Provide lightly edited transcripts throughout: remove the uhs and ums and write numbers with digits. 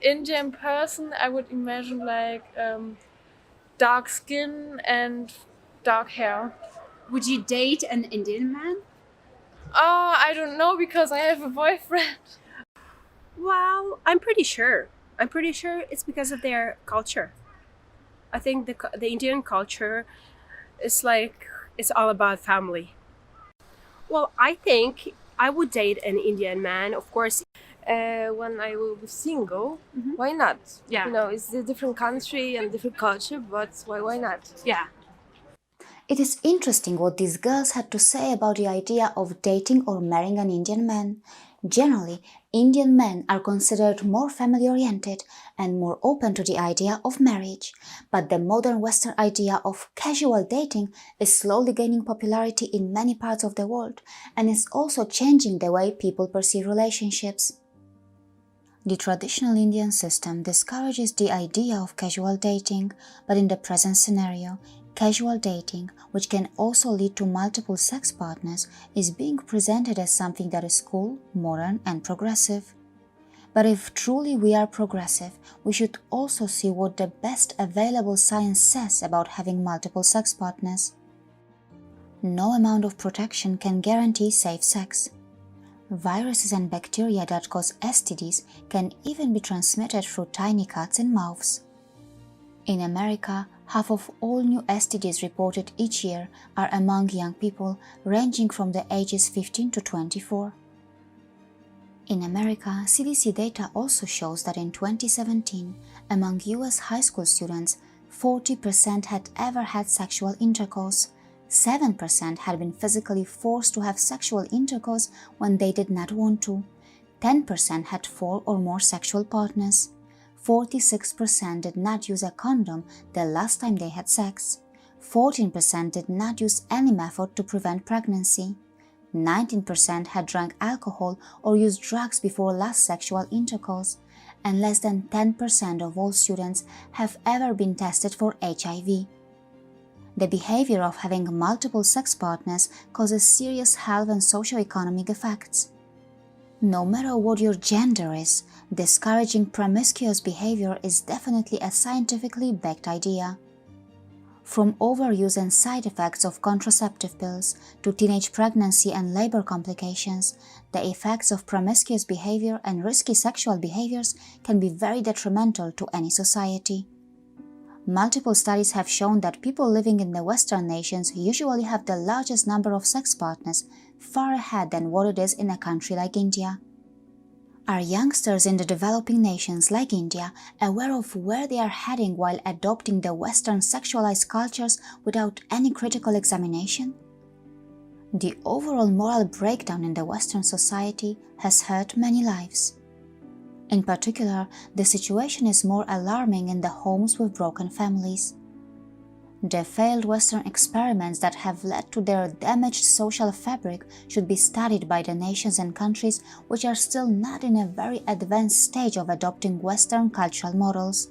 Indian person, I would imagine like dark skin and dark hair. Would you date an Indian man? Oh, I don't know because I have a boyfriend. Well, I'm pretty sure. I'm pretty sure it's because of their culture. I think the Indian culture is like it's all about family. Well, I think I would date an Indian man, of course. When I will be single, Mhm. why not? Yeah, You know, it's a different country and different culture, but why not? yeah. It is interesting what these girls had to say about the idea of dating or marrying an Indian man. Generally, Indian men are considered more family-oriented and more open to the idea of marriage. But the modern Western idea of casual dating is slowly gaining popularity in many parts of the world and is also changing the way people perceive relationships. The traditional Indian system discourages the idea of casual dating, but in the present scenario, casual dating, which can also lead to multiple sex partners, is being presented as something that is cool, modern, and progressive. But if truly we are progressive, we should also see what the best available science says about having multiple sex partners. No amount of protection can guarantee safe sex. Viruses and bacteria that cause STDs can even be transmitted through tiny cuts in mouths. In America, half of all new STDs reported each year are among young people ranging from the ages 15 to 24. In America, CDC data also shows that in 2017, among US high school students, 40% had ever had sexual intercourse. 7% had been physically forced to have sexual intercourse when they did not want to. 10% had 4 or more sexual partners. 46% did not use a condom the last time they had sex. 14% did not use any method to prevent pregnancy. 19% had drank alcohol or used drugs before last sexual intercourse, and less than 10% of all students have ever been tested for HIV. The behavior of having multiple sex partners causes serious health and socioeconomic effects. No matter what your gender is, discouraging promiscuous behavior is definitely a scientifically backed idea. From overuse and side effects of contraceptive pills to teenage pregnancy and labor complications, the effects of promiscuous behavior and risky sexual behaviors can be very detrimental to any society. Multiple studies have shown that people living in the Western nations usually have the largest number of sex partners, far ahead than what it is in a country like India. Are youngsters in the developing nations like India aware of where they are heading while adopting the Western sexualized cultures without any critical examination? The overall moral breakdown in the Western society has hurt many lives. In particular, the situation is more alarming in the homes with broken families. The failed Western experiments that have led to their damaged social fabric should be studied by the nations and countries which are still not in a very advanced stage of adopting Western cultural models.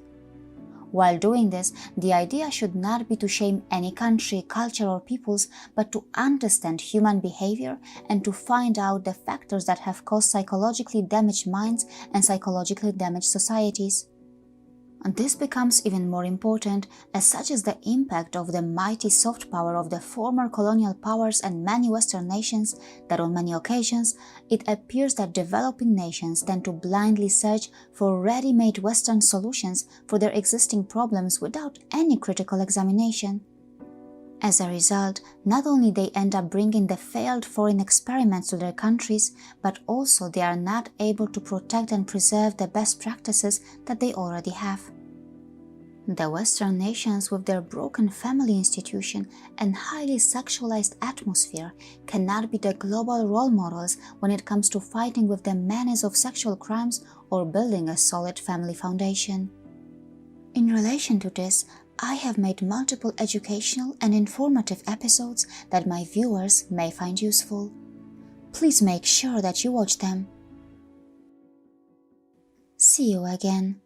While doing this, the idea should not be to shame any country, culture or peoples, but to understand human behavior and to find out the factors that have caused psychologically damaged minds and psychologically damaged societies. And this becomes even more important as such is the impact of the mighty soft power of the former colonial powers and many Western nations that on many occasions it appears that developing nations tend to blindly search for ready-made Western solutions for their existing problems without any critical examination. As a result, not only they end up bringing the failed foreign experiments to their countries, but also they are not able to protect and preserve the best practices that they already have. The Western nations with their broken family institution and highly sexualized atmosphere cannot be the global role models when it comes to fighting with the menace of sexual crimes or building a solid family foundation. In relation to this, I have made multiple educational and informative episodes that my viewers may find useful. Please make sure that you watch them. See you again.